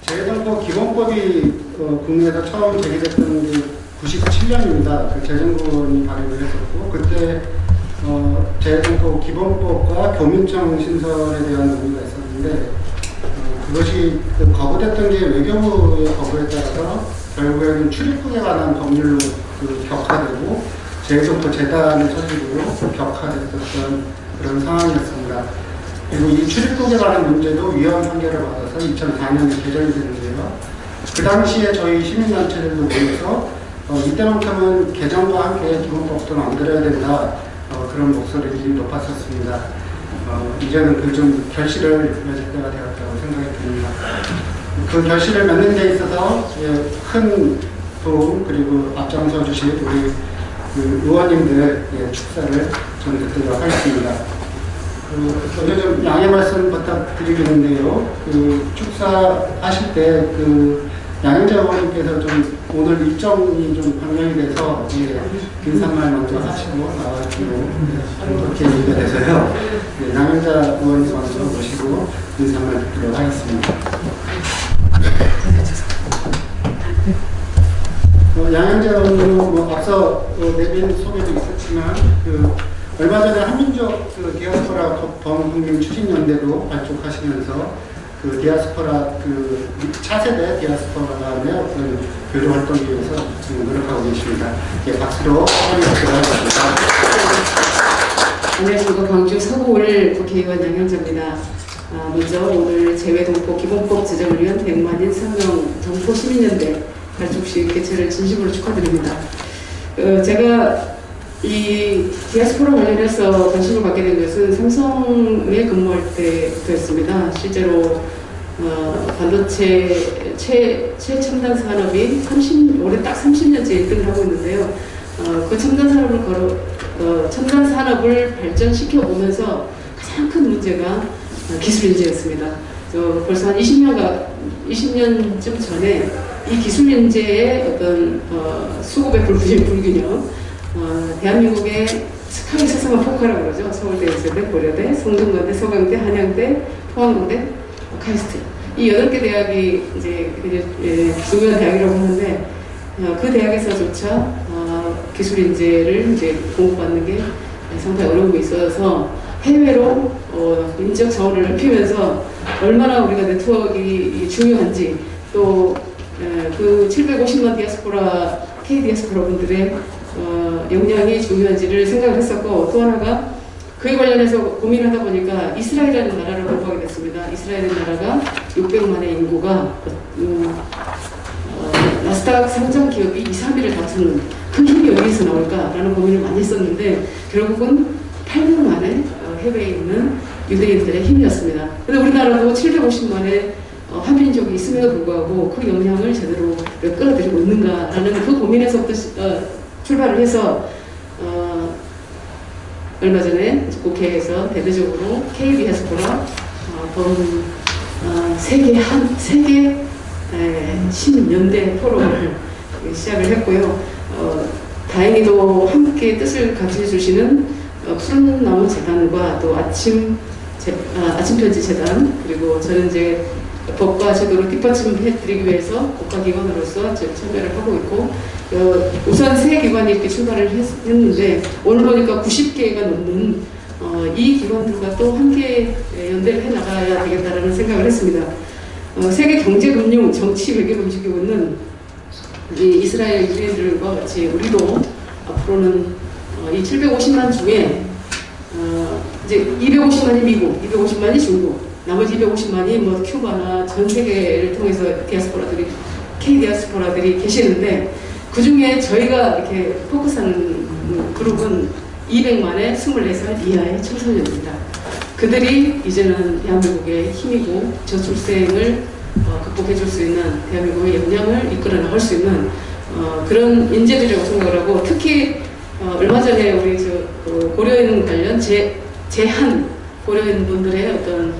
재정법 기본법이 국내에서 처음 제기됐던 게 97년입니다. 그 재정부원이 발의를 했었고, 그때 재정법 기본법과 교민청 신설에 대한 논의가 있었는데, 그것이 거부됐던 게 외교부의 거부에 따라서 결국에는 출입국에 관한 법률로 격화되고 재정법 재단의 처리로 격화됐었던 그런 상황이었습니다. 그리고 이 출입국에 관한 문제도 위헌 판결을 받아서 2004년에 개정이 됐는데요. 그 당시에 저희 시민단체들도 모여서 이때만큼은 개정과 함께 기본법도 만들어야 된다, 그런 목소리들이 높았었습니다. 이제는 그 좀 결실을 맺을 때가 되었다고 생각이 듭니다. 그 결실을 맺는 데 있어서 큰 도움, 그리고 앞장서 주신 우리 그 의원님들의 축사를 저는 듣도록 하겠습니다. 먼저 좀 양해 말씀 부탁드리겠는데요. 그 축사하실 때 양현재 의원님께서 좀 오늘 일정이 좀 변경이 돼서 인사말 먼저 하시고 나와주고 그렇게 얘기가 돼서요. 양현재 의원님 먼저 모시고 인사말 듣도록 하겠습니다. 양현재 의원님은 앞서 내빈 소개도 있었지만 얼마 전에 한민족 디아스포라 범국민 추진연대도 발족하시면서 디아스포라 차세대 디아스포라의 어떤 교류 활동을 위해서 지금 노력하고 계십니다. 박수로 환영드리도록 하겠습니다. 안녕하십니까. 광주 서구을 국회의원 양현재입니다. 먼저 오늘 재외동포 기본법 제정을 위한 100만인 성명 동포 시민연대 발족식 개최를 진심으로 축하드립니다. 제가 이 디아스포라 관련해서 관심을 갖게 된 것은 삼성에 근무할 때부터였습니다. 실제로 반도체 최첨단 산업이 올해 딱 30년째 1등을 하고 있는데요. 그 첨단 산업을 발전시켜 오면서 가장 큰 문제가 기술 인재였습니다. 벌써 한 20년쯤 전에 이 기술 인재의 어떤 수급의 불균형, 대한민국의 스카이 세상을 포커라고 그러죠. 서울대, 연세대, 고려대, 성균관대, 서강대, 한양대, 포항공대, 카이스트. 이 8개 대학이 이제 중요한 대학이라고 하는데, 그 대학에서조차 기술 인재를 이제 공급받는 게 상당히 어려움이 있어서 해외로 인적 자원을 넓히면서 얼마나 우리가 네트워크가 중요한지, 또 그 750만 디아스포라, K 디아스포라 분들의 역량이 중요한지를 생각을 했었고, 또 하나가 그에 관련해서 고민을 하다 보니까 이스라엘이라는 나라를 공부하게 됐습니다. 이스라엘이라는 나라가 600만의 인구가 나스닥 상장 기업이 2, 3위를 다투는 그 힘이 어디서 나올까라는 고민을 많이 했었는데, 결국은 800만의 해외에 있는 유대인들의 힘이었습니다. 그런데 우리나라도 750만의 한민족이 있음에도 불구하고 그 영향을 제대로 왜 끌어들이고 있는가라는 그 고민에서부터 출발을 해서 얼마 전에 국회에서 대대적으로 K 디아스포라 세계 신연대 포럼을 시작을 했고요. 다행히도 함께 뜻을 같이 해주시는 푸른 나무 재단과 또 아침편지 재단, 그리고 저는 이제 법과 제도를 뒷받침해드리기 위해서 국가기관으로서 참여를 하고 있고, 우선 세 기관이 이렇게 출발을 했는데, 오늘 보니까 90개가 넘는 이 기관들과 또 함께 연대를 해나가야 되겠다라는 생각을 했습니다. 세계 경제, 금융, 정치, 외교 움직이고는 이스라엘 유대인들과 같이 우리도 앞으로는 이 750만 중에 이제 250만이 미국, 250만이 중국, 나머지 250만이 뭐 큐바나 전 세계를 통해서 K 디아스포라들이 계시는데, 그 중에 저희가 이렇게 포커스하는 그룹은 200만의 24살 이하의 청소년입니다. 그들이 이제는 대한민국의 힘이고 저출생을 극복해 줄 수 있는, 대한민국의 역량을 이끌어 나갈 수 있는 그런 인재들이라고 생각을 하고, 특히 얼마 전에 우리 고려인 관련 제한 고려인 분들의 어떤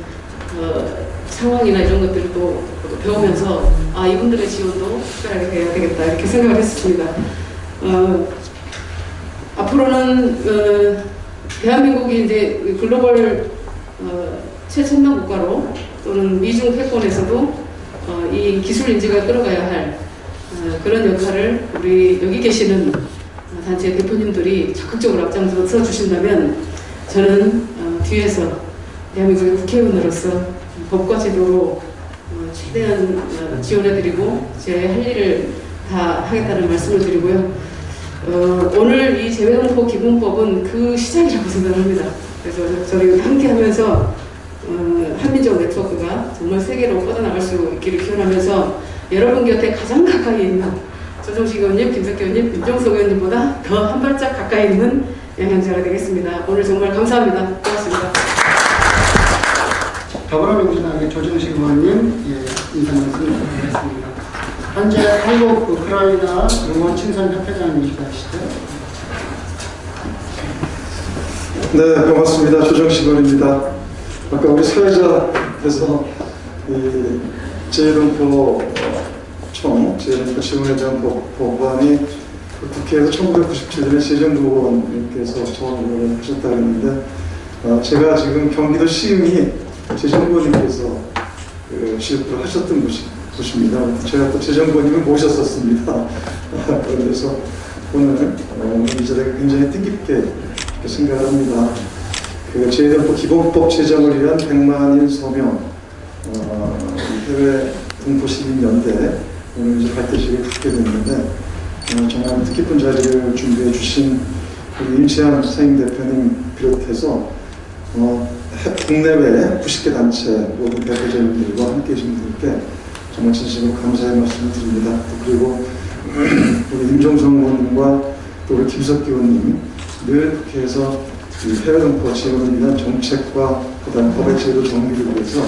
상황이나 이런 것들을 또 배우면서 이분들의 지원도 특별하게 해야 되겠다 이렇게 생각을 했습니다. 앞으로는 대한민국이 이제 글로벌 최첨단 국가로, 또는 미중 패권에서도 이 기술 인재가 끌어가야 할 그런 역할을 우리 여기 계시는 단체 대표님들이 적극적으로 앞장서 주신다면 저는 뒤에서 대한민국의 국회의원으로서 법과 제도로 최대한 지원해드리고 제 할 일을 다 하겠다는 말씀을 드리고요. 오늘 이 재외동포 기본법은 그 시작이라고 생각합니다. 그래서 저희 함께 하면서 한민족 네트워크가 정말 세계로 뻗어나갈 수 있기를 기원하면서 여러분 곁에 가장 가까이 있는 조정식 의원님, 김석기 의원님, 윤정석 의원님보다 더 한 발짝 가까이 있는 양양자가 되겠습니다. 오늘 정말 감사합니다. 고맙습니다. 더불어민주당의 조정식 의원님, 예, 인사 말씀 드리겠습니다. 현재 한국 우크라이나 응원 친선 협회장님이시죠? 네, 반갑습니다. 조정식 의원입니다. 아까 우리 사회자께서 이 재외동포청, 재외동포 지원에 대한 법안이 국회에서 1997년에 재정부원님께서 처음 하셨다고 했는데, 제가 지금 경기도 시흥이 재정부원님께서 지역구를 하셨던 곳입니다. 제가 또 재정부원님을 모셨었습니다. 그래서 오늘 이 자리가 굉장히 뜻깊게 생각합니다. 그 재외동포 기본법 제정을 위한 100만인 서명 해외 동포 시민연대 오늘 이제 발대식을 갖게 됐는데 정말 뜻깊은 자리를 준비해 주신 우리 임채한 상임대표님 비롯해서 국내외 90개 단체 모든 대표자님들과 함께 계신 분들께 정말 진심으로 감사의 말씀을 드립니다. 그리고 우리 임종성 의원님과 또 우리 김석기 의원님 늘 국회에서 해외동포 지원을 위한 정책과 그다음 법의 제도 정비를 위해서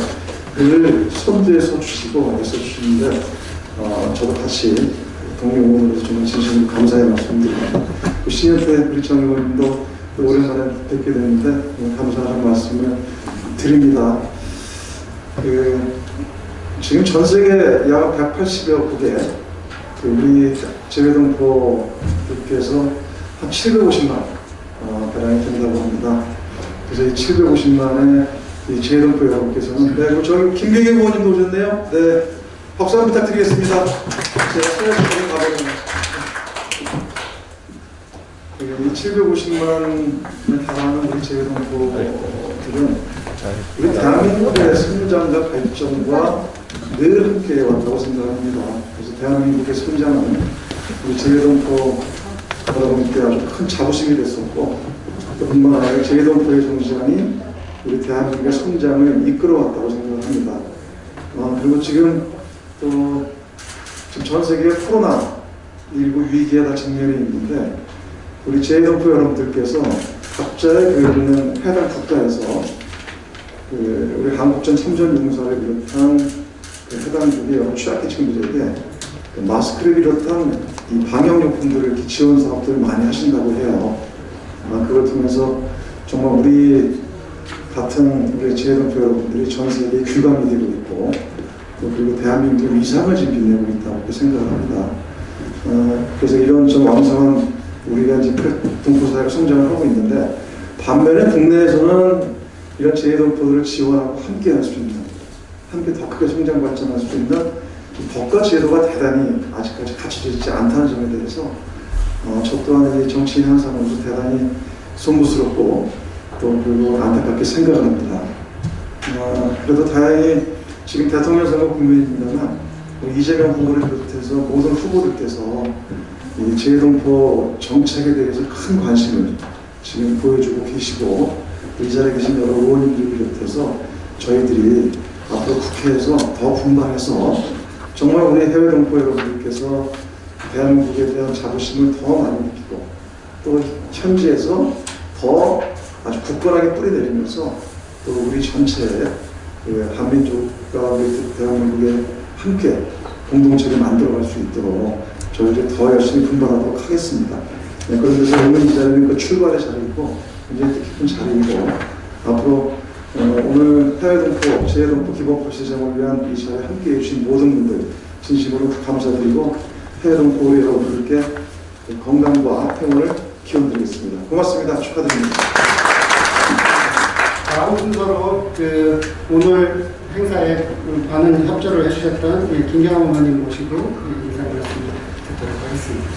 늘 손대서 주시고 애써주시는데 저도 같이 동료의원으로서 정말 진심으로 감사의 말씀드립니다. 신현태 우리 정 의원님도 오랜만에 뵙게 됐는데 감사하는 말씀을 드립니다. 지금 전 세계 약 180여 국에 우리 재외동포들께서 한 750만 가량이 된다고 합니다. 그래서 이 750만의 이 재외동포 여러분께서는 네, 저희 김경애 의원님도 오셨네요. 네, 박수 한번 부탁드리겠습니다. 제가 서울시에 가보면 이 750만에 달하는 우리 재외동포들은 우리 대한민국의 성장과 발전과 늘 함께 왔다고 생각합니다. 그래서 대한민국의 성장은 우리 재외동포 여러분께 아주 큰 자부심이 됐었고 뿐만 아니라 재외동포의 정신이 우리 대한민국의 성장을 이끌어왔다고 생각합니다. 그리고 지금 또 전 세계의 코로나19 위기에 다 직면이 있는데 우리 재외동포 여러분들께서 각자의 있는 해당 국가에서 우리 한국전 참전 용사를 비롯한 해당국의 여러 취약계층들에게 마스크를 비롯한 이 방역용품들을 지원 사업들을 많이 하신다고 해요. 그걸 통해서 정말 우리 같은 우리 재외동포 여러분들이 전 세계에 귀감이 되고 있고 그리고 대한민국의 위상을 지금 빛내고 있다고 생각합니다. 그래서 이런 좀 왕성한 우리가 이제 동포사회가 성장을 하고 있는데 반면에 국내에서는 이런 재외동포들을 지원하고 함께 할 수 있는 함께 더 크게 성장 발전할 수 있는 법과 제도가 대단히 아직까지 갖춰져 있지 않다는 점에 대해서 저 또한 정치인 한 사람으로서 대단히 송구스럽고 또 그리고 안타깝게 생각을 합니다. 그래도 다행히 지금 대통령 선거 국면입니다만 이재명 후보를 비롯해서 모든 후보들께서 이 재외동포 정책에 대해서 큰 관심을 지금 보여주고 계시고 이 자리에 계신 여러 의원님들 비롯해서 저희들이 앞으로 국회에서 더 분발해서 정말 우리 해외동포 여러분들께서 대한민국에 대한 자부심을 더 많이 느끼고 또 현지에서 더 아주 굳건하게 뿌리내리면서 또 우리 전체 한민족과 우리 대한민국에 함께 공동체를 만들어갈 수 있도록 저희들이 더 열심히 분발하도록 하겠습니다. 네, 그런 데서 오늘 이 자리는 그 출발의 자리이고 굉장히 뜻깊은 자리이고 앞으로 오늘 해외동포, 재외동포 기본법 시정을 위한 이 자리에 함께해 주신 모든 분들 진심으로 감사드리고 해외동포 우리 여러분들께 건강과 평온을 기원드리겠습니다. 고맙습니다. 축하드립니다. 다음 순서로 오늘 행사에 많은 협조를 해주셨던 김경환 의원님 모시고 인사 말씀 듣도록 하겠습니다.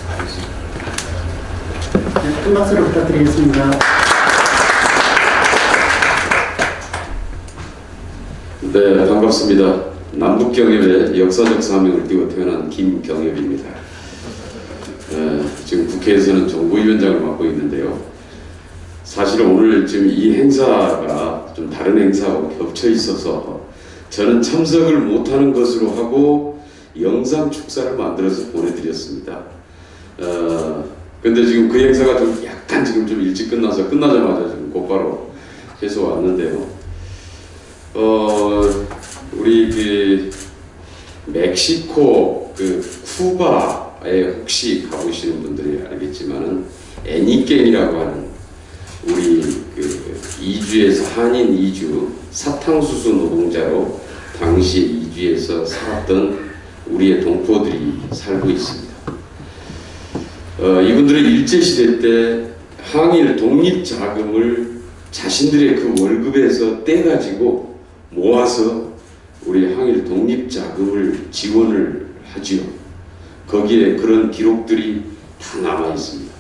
큰 박수로 부탁드리겠습니다. 네, 반갑습니다. 남북경협의 역사적 사명을 띠고 태어난 김경협입니다. 지금 국회에서는 정보위원장을 맡고 있는데요. 사실 오늘 지금 이 행사가 좀 다른 행사하고 겹쳐 있어서 저는 참석을 못하는 것으로 하고 영상 축사를 만들어서 보내드렸습니다. 근데 지금 그 행사가 좀 약간 지금 좀 일찍 끝나서 끝나자마자 지금 곧바로 해서 왔는데요. 우리 그 멕시코 그 쿠바에 혹시 가보시는 분들이 알겠지만은 애니깽이라고 하는 우리 그 이주에서 한인 이주 사탕수수 노동자로 당시 이주에서 살았던 우리의 동포들이 살고 있습니다. 이분들은 일제시대 때 항일 독립자금을 자신들의 그 월급에서 떼가지고 모아서 우리 항일 독립자금을 지원을 하지요. 거기에 그런 기록들이 다 남아 있습니다.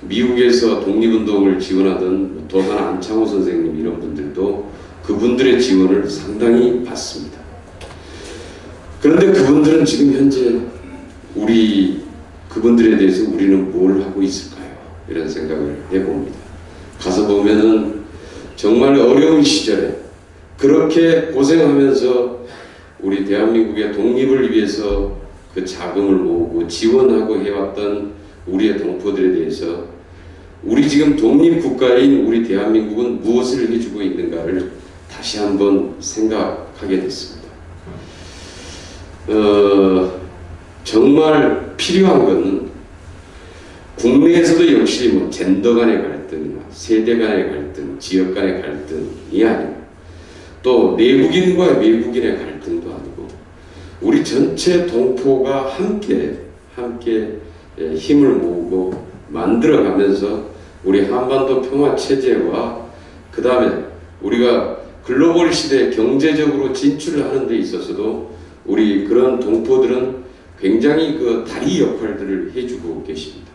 미국에서 독립운동을 지원하던 도산 안창호 선생님 이런 분들도 그분들의 지원을 상당히 받습니다. 그런데 그분들은 지금 현재 그분들에 대해서 우리는 뭘 하고 있을까요? 이런 생각을 해봅니다. 가서 보면은 정말 어려운 시절에 그렇게 고생하면서 우리 대한민국의 독립을 위해서 그 자금을 모으고 지원하고 해왔던 우리의 동포들에 대해서 우리 지금 독립국가인 우리 대한민국은 무엇을 해주고 있는가를 다시 한번 생각하게 됐습니다. 정말 필요한 것은 국내에서도 역시 뭐 젠더 간의 갈등이나 세대 간의 갈등, 지역 간의 갈등이 아니고 또 내국인과 외국인의 갈등도 아니고 우리 전체 동포가 함께 힘을 모으고 만들어가면서 우리 한반도 평화 체제와 그 다음에 우리가 글로벌 시대에 경제적으로 진출을 하는 데 있어서도 우리 그런 동포들은 굉장히 그 다리 역할들을 해주고 계십니다.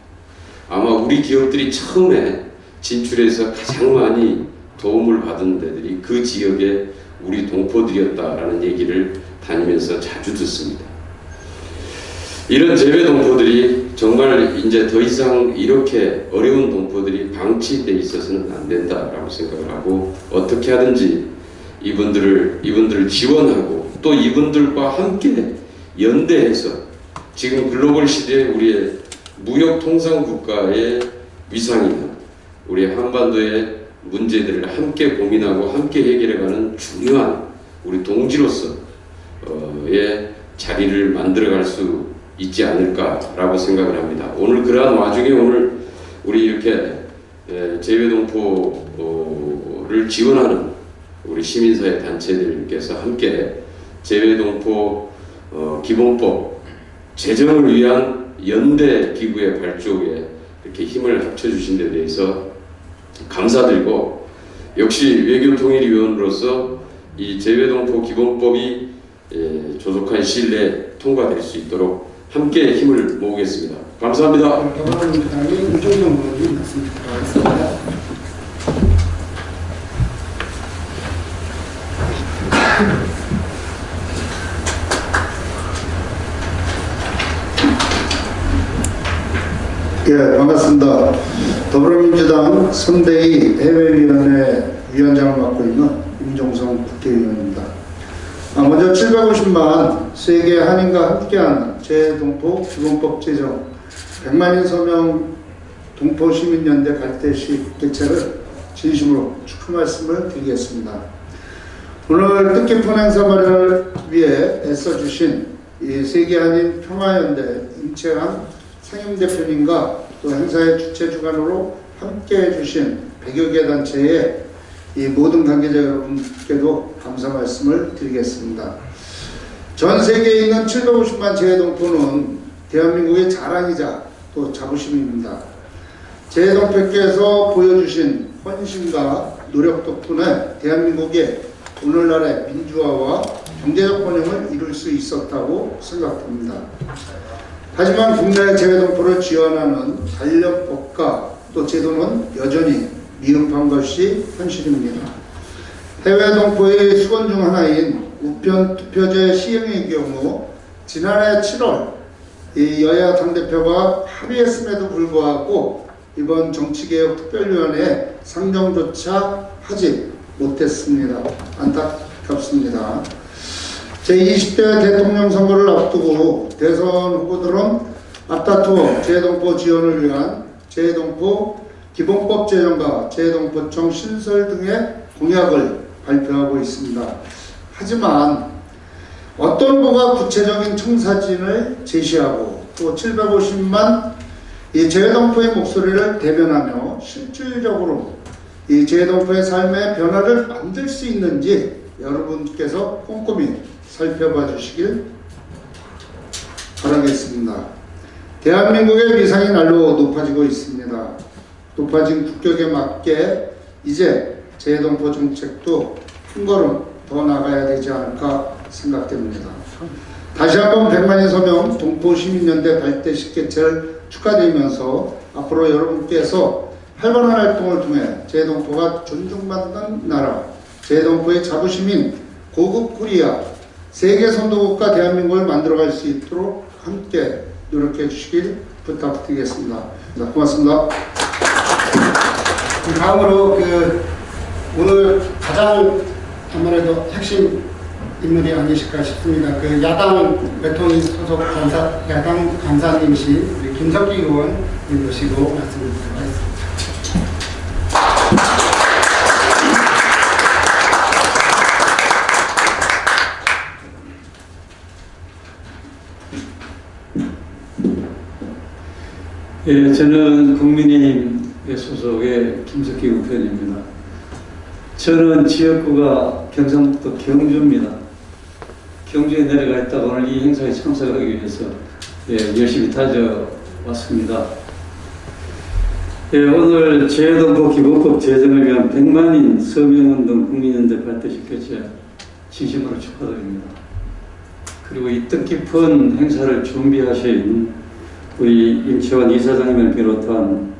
아마 우리 기업들이 처음에 진출해서 가장 많이 도움을 받은 데들이 그 지역의 우리 동포들이었다라는 얘기를 다니면서 자주 듣습니다. 이런 재외 동포들이 정말 이제 더 이상 이렇게 어려운 동포들이 방치돼 있어서는 안 된다라고 생각을 하고 어떻게 하든지 이분들을 지원하고 또 이분들과 함께 연대해서 지금 글로벌 시대에 우리의 무역 통상 국가의 위상이나 우리 한반도의 문제들을 함께 고민하고 함께 해결해가는 중요한 우리 동지로서의 자리를 만들어갈 수 있지 않을까라고 생각을 합니다. 오늘 그러한 와중에 오늘 우리 이렇게 재외동포를 지원하는 우리 시민사회 단체들께서 함께 재외동포 기본법 제정을 위한 연대 기구의 발족에 이렇게 힘을 합쳐주신 데 대해서 감사드리고 역시 외교통일위원으로서 이 재외동포 기본법이 조속한 시일 내에 통과될 수 있도록 함께 힘을 모으겠습니다. 감사합니다. 더불어민주당의 우정정 의원님 말씀 듣도록 하겠습니다. 예, 반갑습니다. 더불어민주당 선대위 해외위원회 위원장을 맡고 있는 임종성 국회의원입니다. 먼저 750만 세계 한인과 함께하는 재외동포 기본법 제정 100만인 서명 동포 시민연대 갈대식 개최를 진심으로 축하 말씀을 드리겠습니다. 오늘 뜻깊은 행사 마련을 위해 애써주신 이 세계 한인 평화연대 임채환 상임대표님과 또 행사의 주최 주관으로 함께해 주신 100여 개 단체의 이 모든 관계자 여러분께도 감사 말씀을 드리겠습니다. 전 세계에 있는 750만 재외동포는 대한민국의 자랑이자 또 자부심입니다. 재외동포께서 보여주신 헌신과 노력 덕분에 대한민국의 오늘날의 민주화와 경제적 번영을 이룰 수 있었다고 생각합니다. 하지만 국내 재외동포를 지원하는 관련 법과 또 제도는 여전히 미흡한 것이 현실입니다. 해외 동포의 수건 중 하나인 우편 투표제 시행의 경우 지난해 7월 이 여야 당대표가 합의했음에도 불구하고 이번 정치개혁 특별위원회에 상정조차 하지 못했습니다. 안타깝습니다. 제20대 대통령 선거를 앞두고 대선 후보들은 앞다투어 재외동포 지원을 위한 재외동포 기본법 제정과 재외동포청 신설 등의 공약을 발표하고 있습니다. 하지만 어떤 후보가 구체적인 청사진을 제시하고 또 750만 이 재외동포의 목소리를 대변하며 실질적으로 이 재외동포의 삶의 변화를 만들 수 있는지 여러분께서 꼼꼼히 살펴봐 주시길 바라겠습니다. 대한민국의 위상이 날로 높아지고 있습니다. 높아진 국격에 맞게 이제 재외동포 정책도 한 걸음 더 나가야 되지 않을까 생각됩니다. 다시 한번 100만인 서명 동포시민연대 발대식 개최를 축하드리면서 앞으로 여러분께서 활발한 활동을 통해 재외동포가 존중받는 나라, 재외동포의 자부심인 고급 코리아, 세계 선도국가 대한민국을 만들어갈 수 있도록 함께 노력해 주시길 부탁드리겠습니다. 고맙습니다. 다음으로 오늘 가장 아무래도 핵심 인물이 아니실까 싶습니다. 야당 외통위 소속 야당 간사님이신 우리 김석기 의원님 모시고 말씀드리도록 하겠습니다. 예, 저는 국민의힘 소속의 김석기 의원입니다. 저는 지역구가 경상북도 경주입니다. 경주에 내려가 있다가 오늘 이 행사에 참석하기 위해서 열심히 다녀왔습니다. 오늘 재외동포 기본법 제정을 위한 100만인 서명운동 국민연대 발대식 개최 진심으로 축하드립니다. 그리고 이 뜻깊은 행사를 준비하신 우리 임채원 이사장님을 비롯한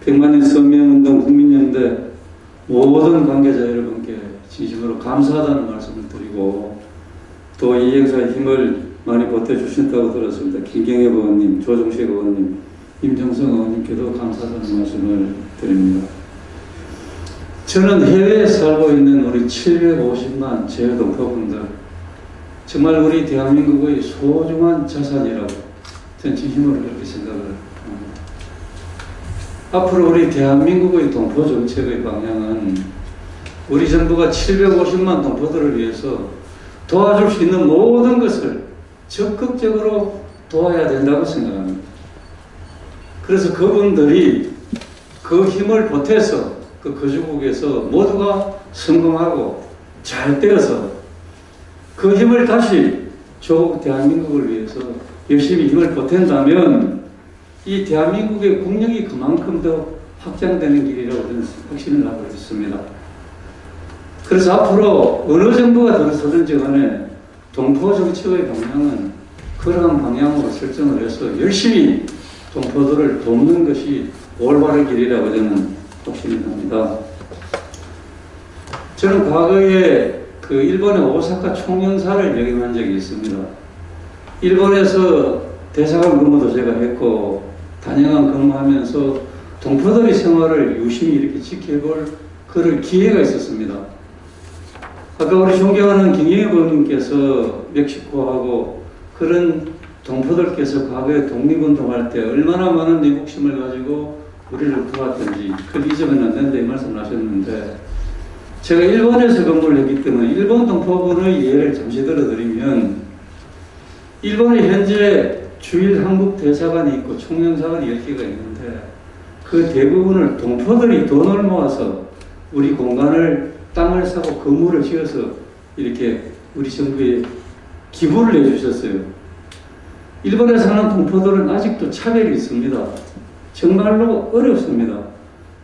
100만인 서명운동 국민연대 모든 관계자 여러분께 진심으로 감사하다는 말씀을 드리고 또 이 행사에 힘을 많이 보태주신다고 들었습니다. 김경엽 의원님, 조정식 의원님, 임정성 의원님께도 감사하다는 말씀을 드립니다. 저는 해외에 살고 있는 우리 750만 재외동포분들 정말 우리 대한민국의 소중한 자산이라고 저는 진심으로 그렇게 생각을 합니다. 앞으로 우리 대한민국의 동포 정책의 방향은 우리 정부가 750만 동포들을 위해서 도와줄 수 있는 모든 것을 적극적으로 도와야 된다고 생각합니다. 그래서 그분들이 그 힘을 보태서 그 거주국에서 모두가 성공하고 잘 되어서 그 힘을 다시 조국 대한민국을 위해서 열심히 힘을 보탠다면 이 대한민국의 국력이 그만큼 더 확장되는 길이라고 저는 확신을 하고 있습니다. 그래서 앞으로 어느 정부가 들어서든지 간에 동포 정책의 방향은 그러한 방향으로 설정을 해서 열심히 동포들을 돕는 것이 올바른 길이라고 저는 확신을 합니다. 저는 과거에 일본의 오사카 총영사를 역임한 적이 있습니다. 일본에서 대사관 근무도 제가 했고 단양한 근무하면서 동포들의 생활을 유심히 이렇게 지켜볼 그럴 기회가 있었습니다. 아까 우리 존경하는 김영엽 의원님께서 멕시코하고 그런 동포들께서 과거에 독립운동할 때 얼마나 많은 애국심을 가지고 우리를 도왔던지 그걸 잊으면 안 된다 이 말씀을 하셨는데 제가 일본에서 근무를 했기 때문에 일본 동포분의 예를 잠시 들어드리면 일본에 현재 주일 한국 대사관이 있고 총영사관이 10개가 있는데 그 대부분을 동포들이 돈을 모아서 우리 공간을 땅을 사고 건물을 지어서 이렇게 우리 정부에 기부를 해주셨어요. 일본에 사는 동포들은 아직도 차별이 있습니다. 정말로 어렵습니다.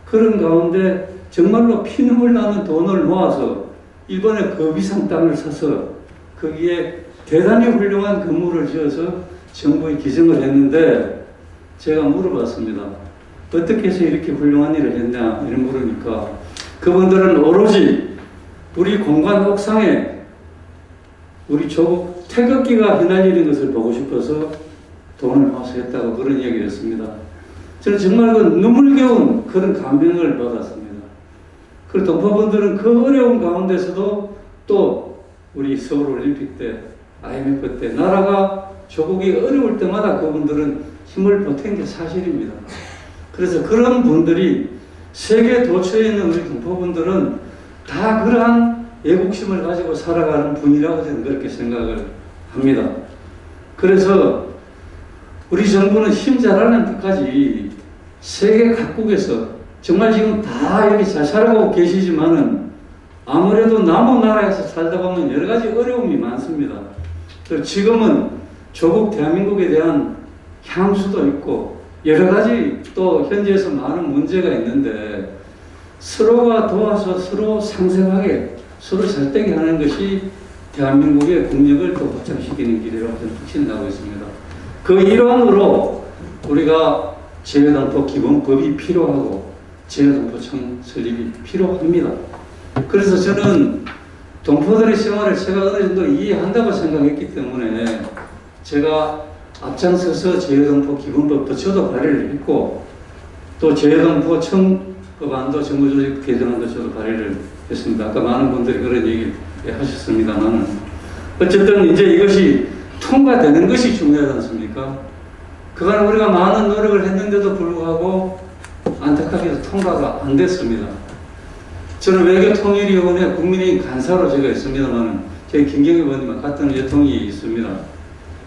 그런 가운데 정말로 피눈물 나는 돈을 모아서 일본의 그 비싼 땅을 사서 거기에 대단히 훌륭한 건물을 지어서 정부에 기증을 했는데 제가 물어봤습니다. 어떻게 해서 이렇게 훌륭한 일을 했냐 이런 물으니까 그분들은 오로지 우리 공간 옥상에 우리 조국 태극기가 휘날리는 것을 보고 싶어서 돈을 모아서 했다고 그런 얘기를 했습니다. 저는 정말 그 눈물겨운 그런 감명을 받았습니다. 그리고 동포분들은 그 어려운 가운데서도 또 우리 서울올림픽 때 IMF 때 나라가 조국이 어려울 때마다 그분들은 힘을 보탠 게 사실입니다. 그래서 그런 분들이 세계 도처에 있는 우리 동포분들은 다 그러한 애국심을 가지고 살아가는 분이라고 저는 그렇게 생각을 합니다. 그래서 우리 정부는 힘 잘하는 데까지 세계 각국에서 정말 지금 다 이렇게 잘 살아가고 계시지만은 아무래도 남은 나라에서 살다 보면 여러 가지 어려움이 많습니다. 그리고 지금은 조국 대한민국에 대한 향수도 있고 여러 가지 또 현지에서 많은 문제가 있는데 서로가 도와서 서로 상생하게 서로 잘되게 하는 것이 대한민국의 국력을 더 확장시키는 길이라고 저는 확신하고 있습니다. 그 일환으로 우리가 재외동포 기본법이 필요하고 재외동포청 설립이 필요합니다. 그래서 저는 동포들의 생활을 제가 어느 정도 이해한다고 생각했기 때문에 제가 앞장서서 재외동포 기본법도 저도 발의를 했고 또 재외동포청 법안도 정부조직 개정안도 저도 발의를 했습니다. 아까 많은 분들이 그런 얘기 하셨습니다만 어쨌든 이제 이것이 통과되는 것이 중요하지 않습니까? 그간 우리가 많은 노력을 했는데도 불구하고 안타깝게도 통과가 안 됐습니다. 저는 외교통일위원회 국민의힘 간사로 제가 있습니다만 저희 김경희 의원님과 같은 여통이 있습니다.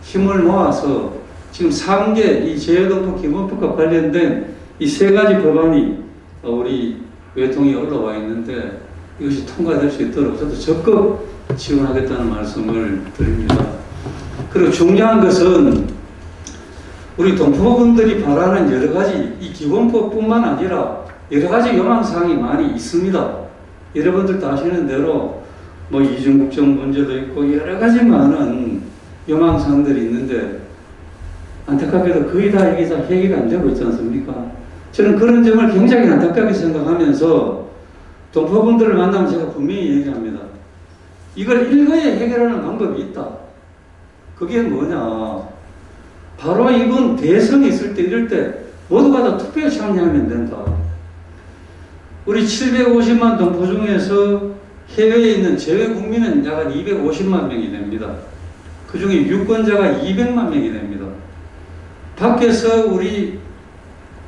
힘을 모아서 지금 3개 이 재외동포 기본법과 관련된 이 3가지 법안이 우리 외통에 올라와 있는데 이것이 통과될 수 있도록 저도 적극 지원하겠다는 말씀을 드립니다. 그리고 중요한 것은 우리 동포분들이 바라는 여러 가지 이 기본법뿐만 아니라 여러 가지 요망사항이 많이 있습니다. 여러분들도 아시는 대로 뭐 이중국적 문제도 있고 여러 가지 많은 요망사항들이 있는데 안타깝게도 거의 다 이게 다 해결이 안 되고 있지 않습니까? 저는 그런 점을 굉장히 안타깝게 생각하면서 동포분들을 만나면 제가 분명히 얘기합니다. 이걸 일거에 해결하는 방법이 있다. 그게 뭐냐? 바로 이번 대선이 있을 때 이럴 때 모두가 다 투표에 참여하면 된다. 우리 750만 동포 중에서 해외에 있는 재외 국민은 약 250만 명이 됩니다. 그 중에 유권자가 200만 명이 됩니다. 밖에서 우리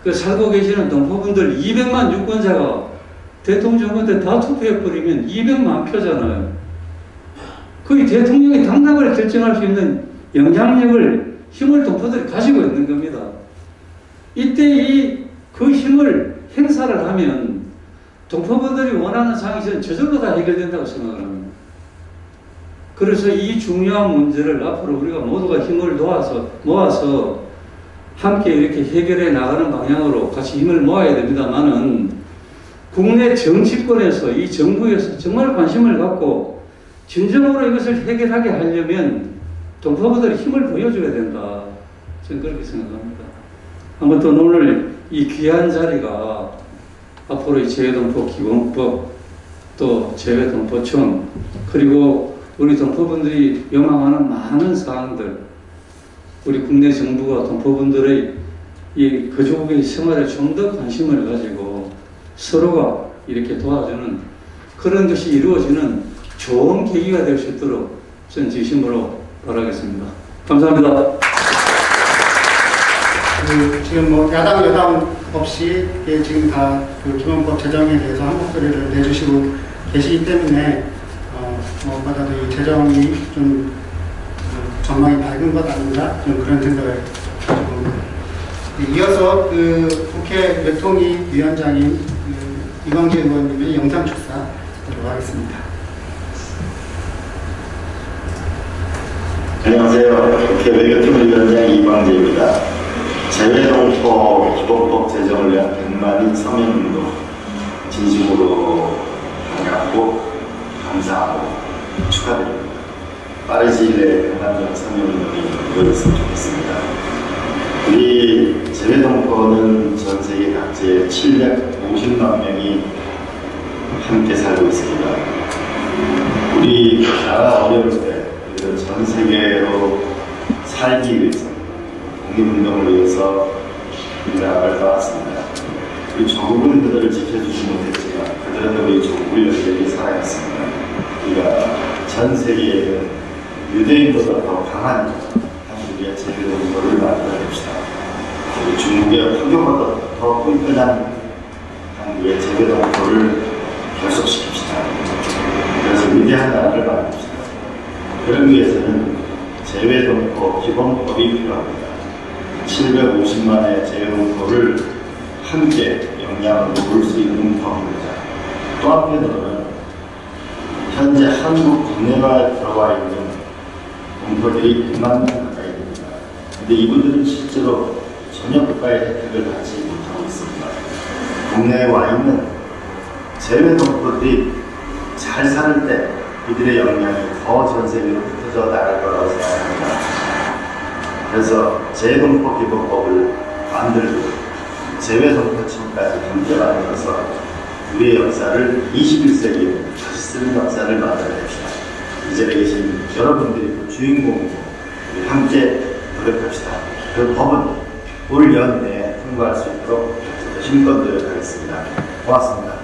살고 계시는 동포분들 200만 유권자가 대통령한테 다 투표해버리면 200만 표잖아요. 거의 대통령이 당락을 결정할 수 있는 영향력을 힘을 동포들이 가지고 있는 겁니다. 이때 그 힘을 행사를 하면 동포분들이 원하는 사항이 저절로 다 해결된다고 생각을 합니다. 그래서 이 중요한 문제를 앞으로 우리가 모두가 힘을 모아서 함께 이렇게 해결해 나가는 방향으로 같이 힘을 모아야 됩니다만은 국내 정치권에서 이 정부에서 정말 관심을 갖고 진정으로 이것을 해결하게 하려면 동포분들이 힘을 보여줘야 된다. 저는 그렇게 생각합니다. 아무튼 오늘 이 귀한 자리가 앞으로 이 재외동포 기본법 또 재외동포청 그리고 우리 동포분들이 요망하는 많은 사항들 우리 국내 정부가 동포분들의 이 거주국의 생활에 좀 더 관심을 가지고 서로가 이렇게 도와주는 그런 것이 이루어지는 좋은 계기가 될 수 있도록 저는 진심으로 바라겠습니다. 감사합니다. 지금 뭐 야당 여당 없이 지금 다 그 기본법 제정에 대해서 한 목소리를 내주시고 계시기 때문에 무엇보다도 이 제정이 좀 전망이 밝은 것 아닌가 좀 그런 생각을 가지고 옵니다. 이어서 그 국회 외통위 위원장인 이광재 의원님의 영상 축사하도록 하겠습니다. 안녕하세요. 국회 외교통위원장 이광재입니다. 재외동포 기본법 제정을 위한 100만인 서명운동 진심으로 반갑고 감사하고 축하드립니다. 빠르지일에 강남역 상용운동이 이루어졌으면 좋겠습니다. 우리 재외동포는 전 세계 각지에 750만 명이 함께 살고 있습니다. 우리 나라 어려울 때 전 세계로 살기 위해서, 독립운동을 위해서 나라를 떠났습니다. 우리 조국은 그들을 지켜주지 못했지만 그들은 우리 조국을 여전히 살아있습니다. 우리가 전 세계에는 유대인보다 더 강한 한국의 재외동포를 만들어냅시다. 그리고 중국의 화교보다 더 끈끈한 한국의 재외동포를 결속시킵시다. 그래서 위대한 나라를 만듭시다. 그러기 위해서는 재외동포 기본법이 필요합니다. 750만의 재외동포를 함께 영향을 볼 수 있는 법입니다. 또 한편으로는 현재 한국 국내가 들어와 있는 동포들이 100만 명 가까이 됩니다. 근데 이분들은 실제로 전혀 국가의 혜택을 받지 못하고 있습니다. 국내에 와 있는 재외동포들이 잘 사는 때 이들의 역량이 더 전 세계로 흩어져 나갈 거라고 생각합니다. 그래서 재외동포 기본법을 만들고 재외동포층까지 함께 만들어서 우리의 역사를 21세기에 다시 쓰는 역사를 만들어냅시다. 이 자리에 계신 여러분들이 그 주인공이고 우리 함께 노력합시다. 그 법은 올 연내에 통과할 수 있도록 힘껏 노력하겠습니다. 고맙습니다.